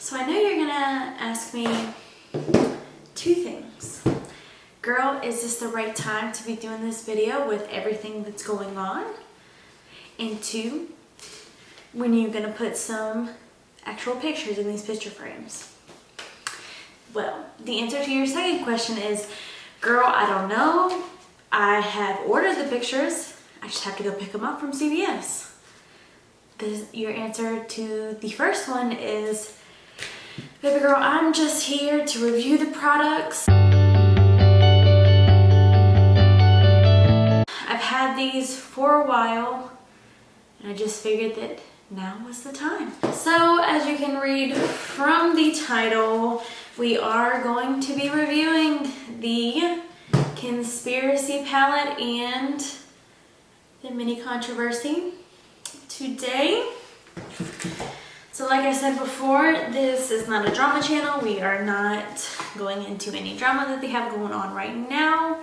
So I know you're gonna ask me two things. Girl, is this the right time to be doing this video with everything that's going on? And two, when are you gonna put some actual pictures in these picture frames? Well, the answer to your second question is, girl, I don't know. I have ordered the pictures. I just have to go pick them up from CVS. Your answer to the first one is, baby girl, I'm just here to review the products. I've had these for a while, and I just figured that now was the time. So, as you can read from the title, we are going to be reviewing the Conspiracy Palette and the Mini Controversy today. So like I said before, this is not a drama channel. We are not going into any drama that they have going on right now.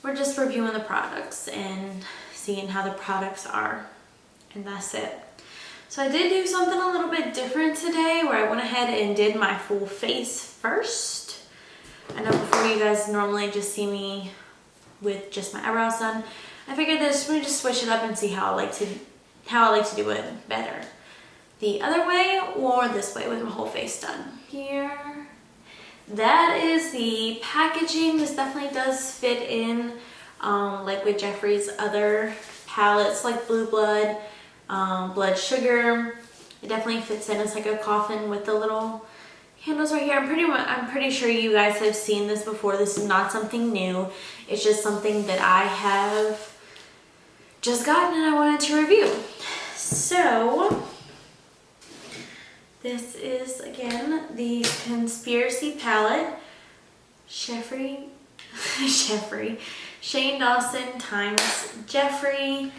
We're just reviewing the products and seeing how the products are, and that's it. So I did do something a little bit different today where I went ahead and did my full face first. I know before you guys normally just see me with just my eyebrows done. I figured this, we just switch it up and see how I like to do it better. The other way or this way with my whole face done. Here, that is the packaging. This definitely does fit in like with Jeffree's other palettes like Blue Blood, Blood Sugar. It definitely fits in. It's like a coffin with the little handles right here. I'm pretty sure you guys have seen this before. This is not something new. It's just something that I have just gotten and I wanted to review. So this is again the Conspiracy Palette, Jeffree, Shane Dawson times Jeffree,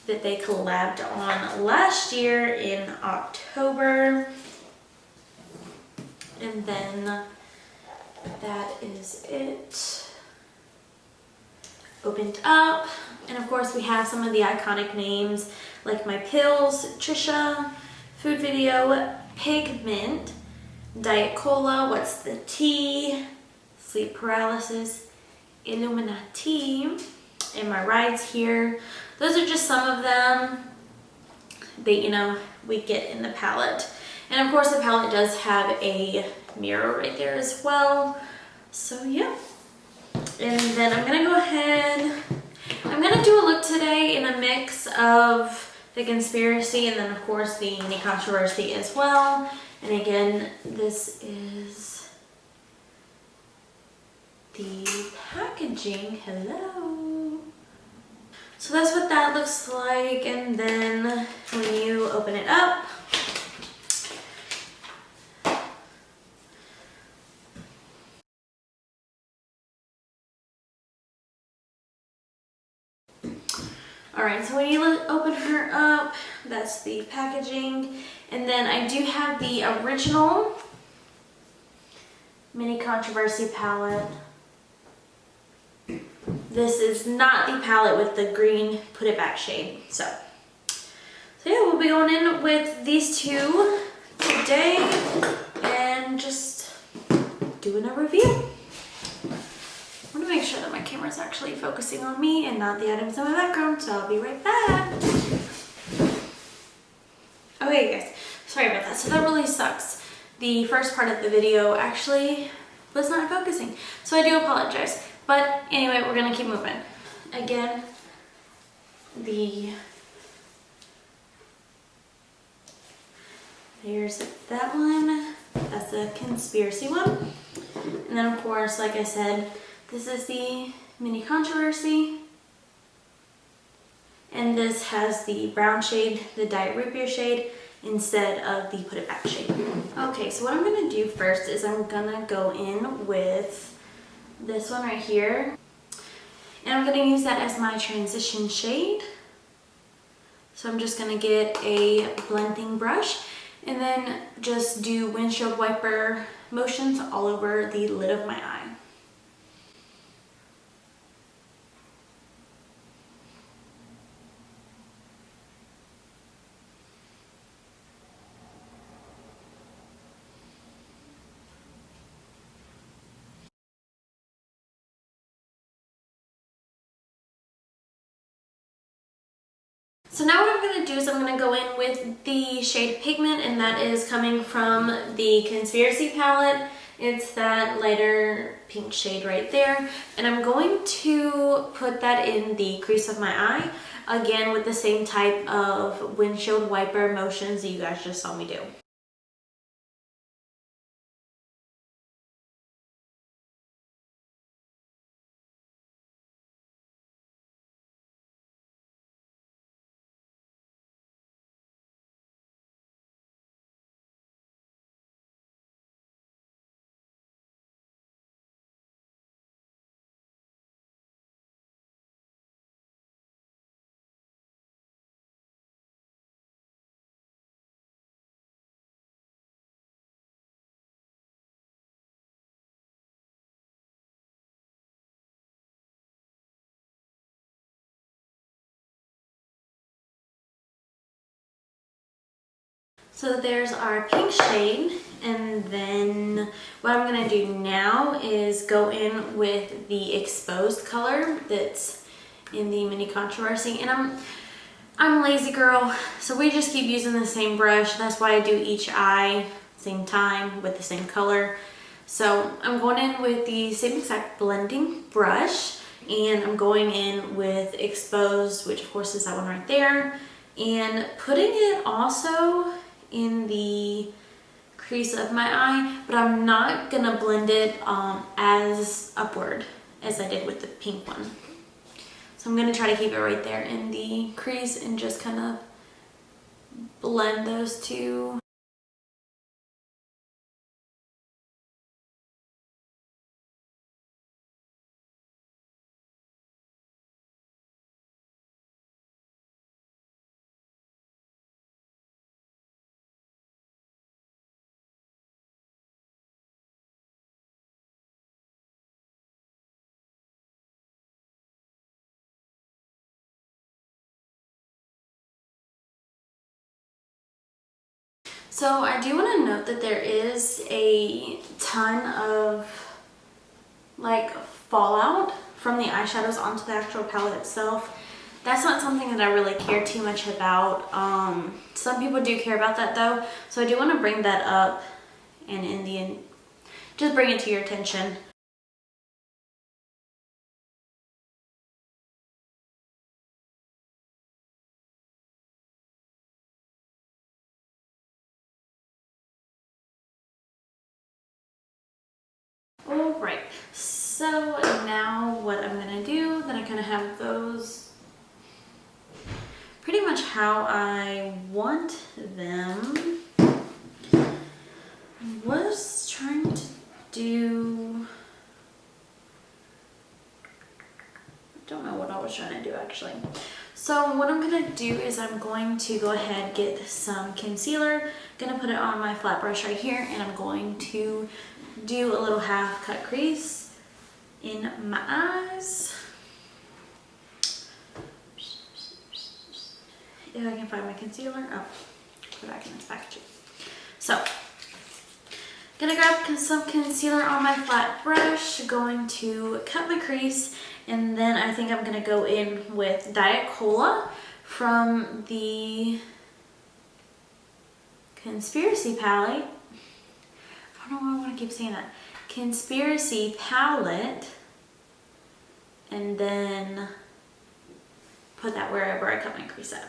that they collabed on last year in October. And then that is it. Opened up. And of course we have some of the iconic names like My Pills, Trisha, Food Video, Pigment, Diet Cola, What's the Tea, Sleep Paralysis, Illuminati, and my rides here. Those are just some of them that, we get in the palette. And of course the palette does have a mirror right there as well. So yeah. And then I'm gonna go ahead, I'm gonna do a look today in a mix of the Conspiracy and then of course the Mini Controversy as well. And again, this is the packaging. Hello. So that's what that looks like. And then when you open it up, alright, so when you open her up, that's the packaging. And then I do have the original Mini Controversy palette. This is not the palette with the green Put It Back shade. So yeah, we'll be going in with these two today and just doing a review. I want to make sure that my camera is actually focusing on me and not the items in my background, so I'll be right back. Okay guys, sorry about that. So that really sucks. The first part of the video actually was not focusing, so I do apologize. But anyway, we're gonna keep moving. Again, there's that one. That's the Conspiracy one. And then of course, like I said, this is the Mini Controversy. And this has the brown shade, the Diet Root Beer shade, instead of the Put It Back shade. Okay, so what I'm gonna do first is I'm gonna go in with this one right here. And I'm gonna use that as my transition shade. So I'm just gonna get a blending brush and then just do windshield wiper motions all over the lid of my eye. So now what I'm going to do is I'm going to go in with the shade Pigment, and that is coming from the Conspiracy palette. It's that lighter pink shade right there. And I'm going to put that in the crease of my eye, again with the same type of windshield wiper motions that you guys just saw me do. So there's our pink shade, and then what I'm gonna do now is go in with the exposed color that's in the Mini Controversy. And I'm a lazy girl, so we just keep using the same brush. That's why I do each eye same time with the same color. So I'm going in with the same exact blending brush, and I'm going in with exposed, which of course is that one right there, and putting it also in the crease of my eye, but I'm not gonna blend it as upward as I did with the pink one. So I'm gonna try to keep it right there in the crease and just kind of blend those two. So I do want to note that there is a ton of like fallout from the eyeshadows onto the actual palette itself. That's not something that I really care too much about. Some people do care about that though, so I do want to bring that up and in the end, just bring it to your attention. Alright, so now what I'm gonna do, then I kind of have those pretty much how I want them. I was trying to do, I don't know what I was trying to do actually. So what I'm gonna do is I'm going to go ahead, get some concealer, gonna put it on my flat brush right here, and I'm going to do a little half cut crease in my eyes. If I can find my concealer, oh, put it back in its packaging. So, gonna grab some concealer on my flat brush, going to cut my crease, and then I think I'm gonna go in with Diet Cola from the Conspiracy palette. I don't know why I want to keep saying that. Conspiracy palette, and then put that wherever I cut my crease at.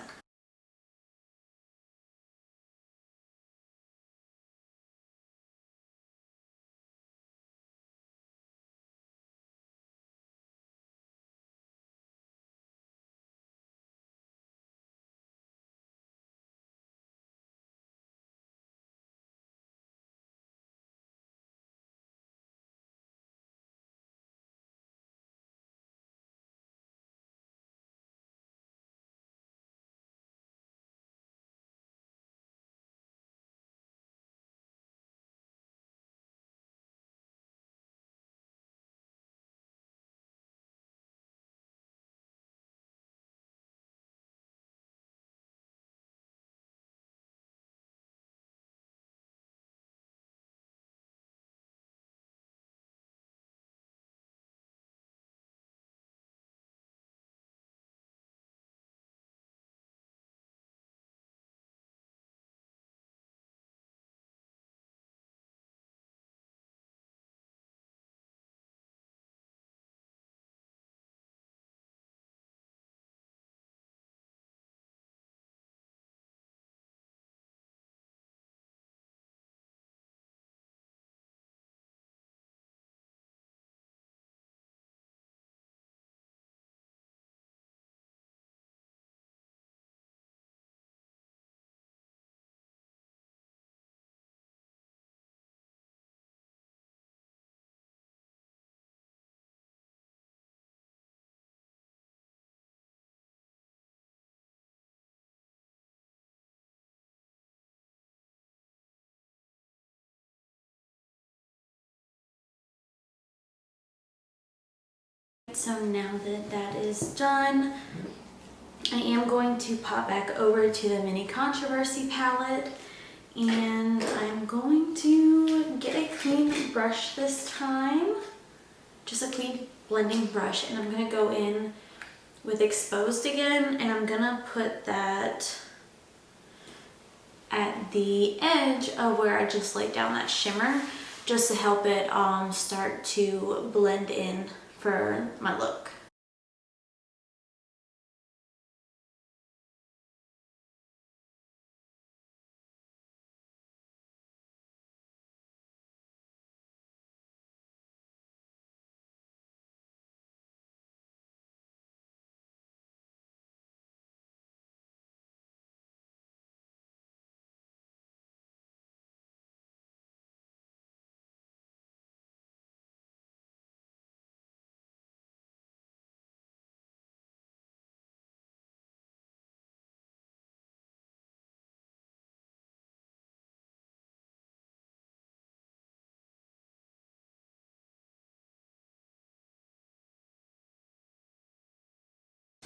So now that that is done, I am going to pop back over to the Mini Controversy palette, and I'm going to get a clean brush this time, just a clean blending brush, and I'm going to go in with Exposed again, and I'm going to put that at the edge of where I just laid down that shimmer, just to help it start to blend in for my look.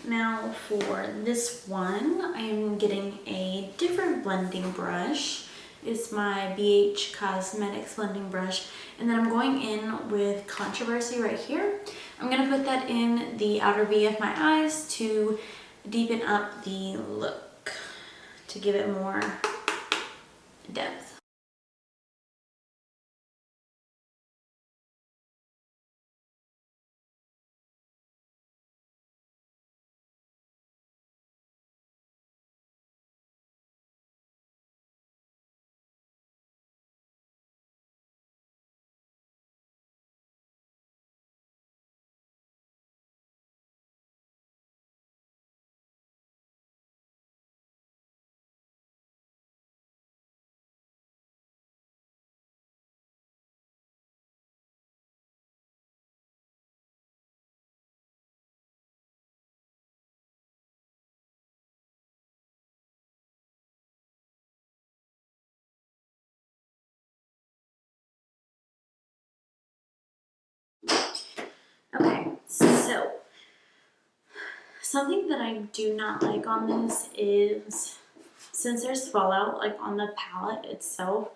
Now for this one, I am getting a different blending brush. It's my BH Cosmetics blending brush, and then I'm going in with Controversy right here. I'm going to put that in the outer V of my eyes to deepen up the look, to give it more depth. Okay, so something that I do not like on this is, since there's fallout like on the palette itself,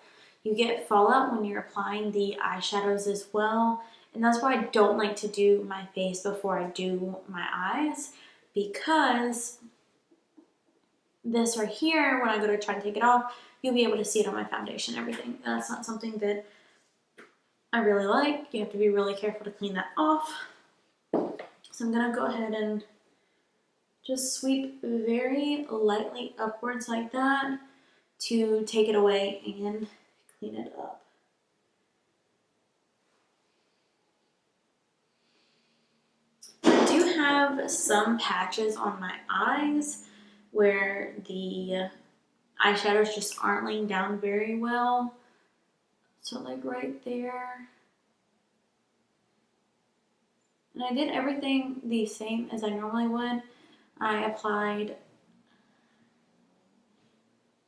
you get fallout when you're applying the eyeshadows as well. And that's why I don't like to do my face before I do my eyes, because this right here, when I go to try to take it off, you'll be able to see it on my foundation and everything. That's not something that I really like. You have to be really careful to clean that off. So I'm gonna go ahead and just sweep very lightly upwards like that to take it away and clean it up. I do have some patches on my eyes where the eyeshadows just aren't laying down very well. So like right there. And I did everything the same as I normally would. I applied,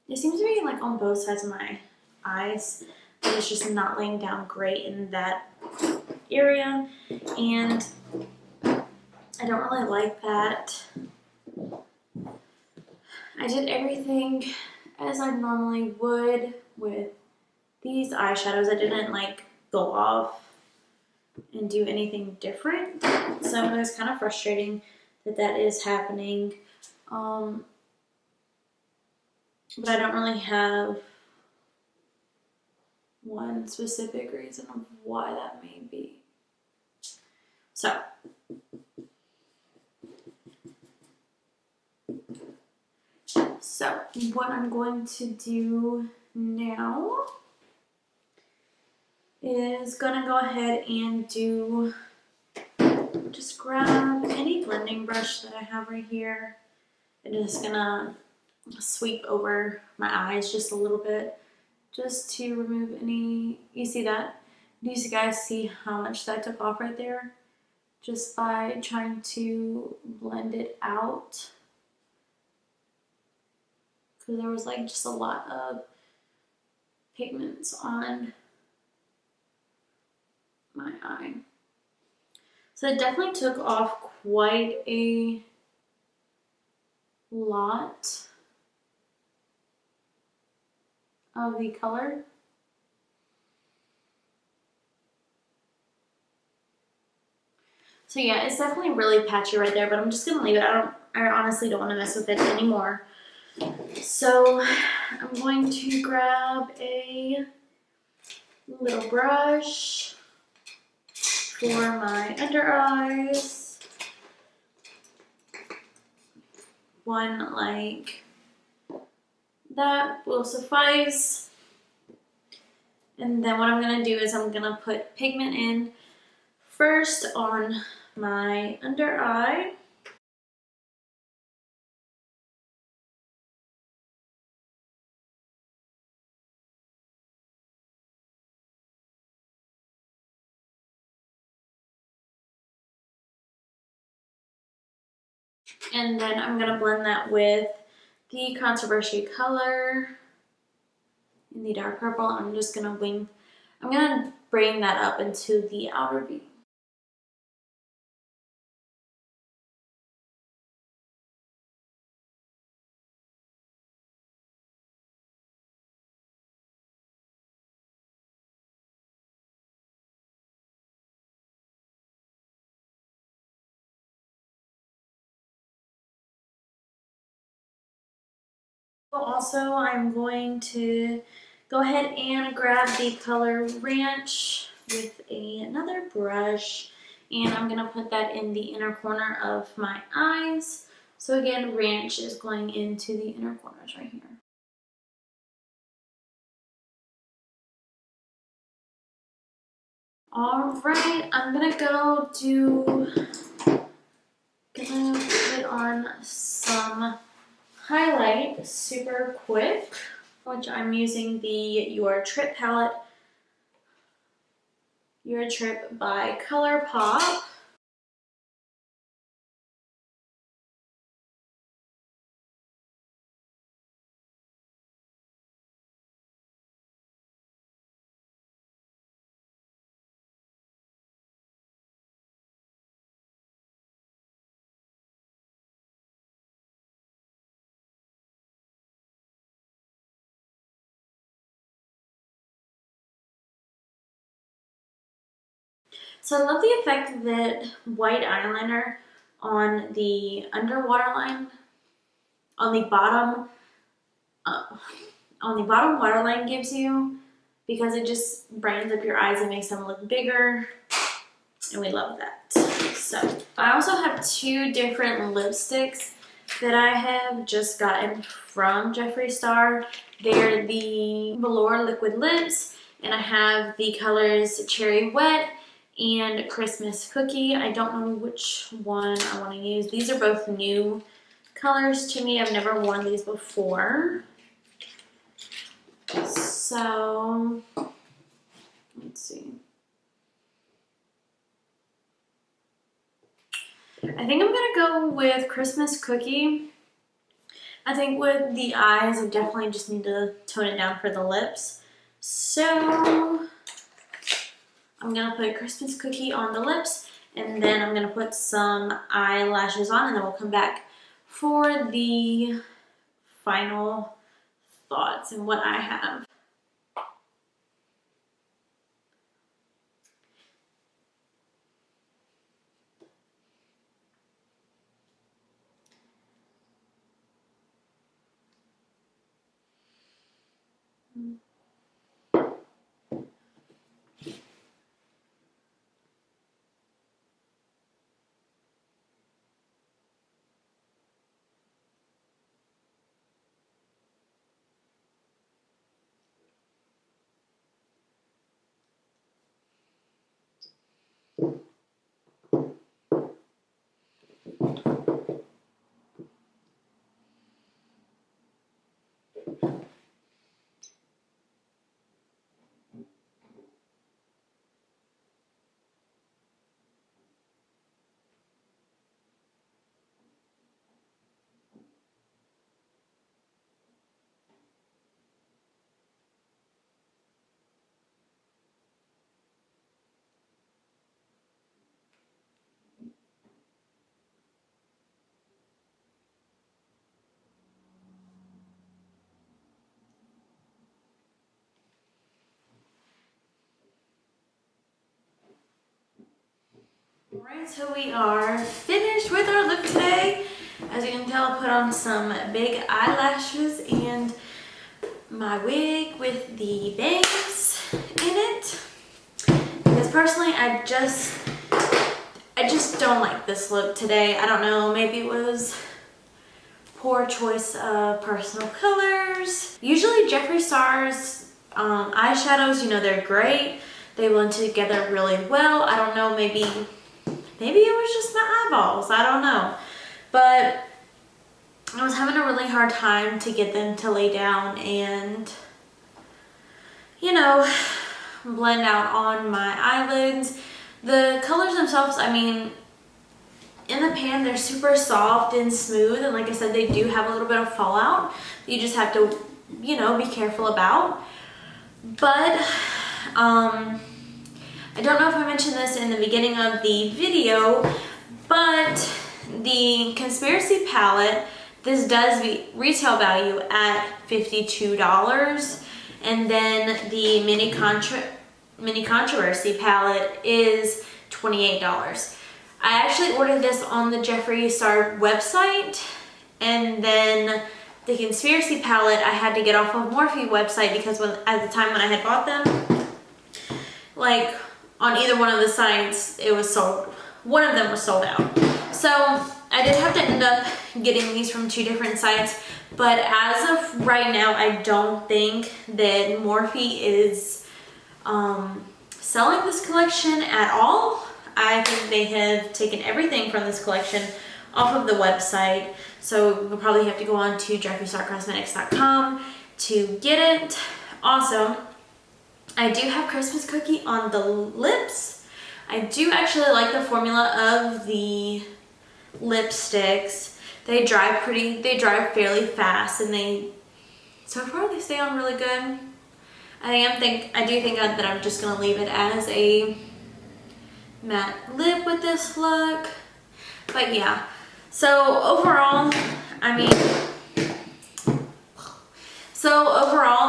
it seems to be like on both sides of my eyes, but it's just not laying down great in that area. And I don't really like that. I did everything as I normally would with these eyeshadows. I didn't like go off and do anything different. So it was kind of frustrating that that is happening. But I don't really have one specific reason of why that may be. So what I'm going to do now is gonna go ahead and just grab any blending brush that I have right here and just gonna sweep over my eyes just a little bit, just to remove any, you see that? Do you guys see how much that took off right there? Just by trying to blend it out. Because there was like just a lot of pigments on my eye. So So it definitely took off quite a lot of the color. So yeah, it's definitely really patchy right there, but I'm just gonna leave it. I honestly don't want to mess with it anymore. So I'm going to grab a little brush for my under eyes. One like that will suffice. And then what I'm gonna do is I'm gonna put pigment in first on my under eye. And then I'm gonna blend that with the Controversy color in the dark purple. I'm just gonna I'm gonna bring that up into the outer V. Also, I'm going to go ahead and grab the color Ranch with another brush, and I'm gonna put that in the inner corner of my eyes. So again, Ranch is going into the inner corners right here. All right, I'm gonna put on some highlight super quick, which I'm using the Your Trip palette, Your Trip by ColourPop. So I love the effect that white eyeliner on the underwater line, on the bottom, uh, on the bottom waterline gives you, because it just brightens up your eyes and makes them look bigger, and we love that. So I also have two different lipsticks that I have just gotten from Jeffree Star. They're the Velour Liquid Lips, and I have the colors Cherry Wet and Christmas Cookie. I don't know which one I want to use. These are both new colors to me. I've never worn these before. So, let's see. I think I'm gonna go with Christmas Cookie. I think with the eyes, I definitely just need to tone it down for the lips. So, I'm gonna put Christmas Cookie on the lips, and then I'm gonna put some eyelashes on, and then we'll come back for the final thoughts and what I have. Alright, so we are finished with our look today. As you can tell, I put on some big eyelashes and my wig with the bangs in it. Because personally, I just don't like this look today. I don't know, maybe it was poor choice of personal colors. Usually Jeffree Star's eyeshadows, you know, they're great. They blend together really well. I don't know, maybe it was just my eyeballs. I don't know. But I was having a really hard time to get them to lay down and, you know, blend out on my eyelids. The colors themselves, I mean, in the pan, they're super soft and smooth. And like I said, they do have a little bit of fallout. You just have to, you know, be careful about. But, I don't know if I mentioned this in the beginning of the video, but the Conspiracy palette, this does retail value at $52, and then the Mini Controversy palette is $28. I actually ordered this on the Jeffree Star website, and then the Conspiracy palette I had to get off of Morphe website because at the time when I had bought them, like on either one of the sites, it was sold. One of them was sold out. So I did have to end up getting these from 2 different sites, but as of right now, I don't think that Morphe is selling this collection at all. I think they have taken everything from this collection off of the website, so we'll probably have to go on to jeffreestarcosmetics.com to get it. Also, I do have Christmas Cookie on the lips. I do actually like the formula of the lipsticks. They dry fairly fast, and so far they stay on really good. I do think that I'm just gonna leave it as a matte lip with this look. But yeah, so overall,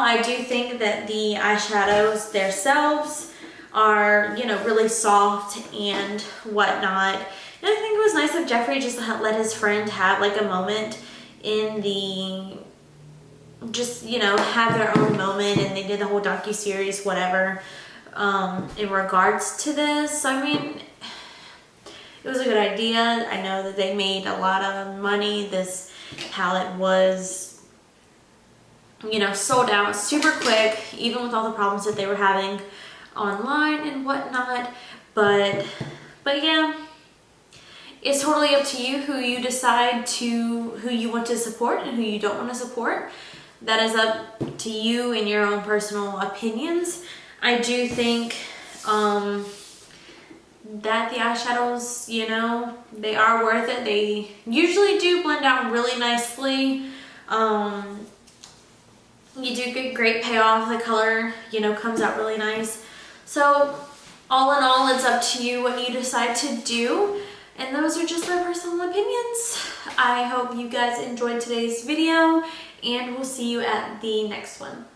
I do think that the eyeshadows themselves are, you know, really soft and whatnot. And I think it was nice of Jeffree just to let his friend have like a moment in you know, have their own moment, and they did the whole docu-series, whatever, in regards to this. I mean, it was a good idea. I know that they made a lot of money. This palette was, you know, sold out super quick, even with all the problems that they were having online and whatnot. But yeah, it's totally up to you who you who you want to support and who you don't want to support. That is up to you and your own personal opinions. I do think that the eyeshadows, you know, they are worth it. They usually do blend out really nicely. You do get great payoff. The color, you know, comes out really nice. So all in all, it's up to you what you decide to do. And those are just my personal opinions. I hope you guys enjoyed today's video, and we'll see you at the next one.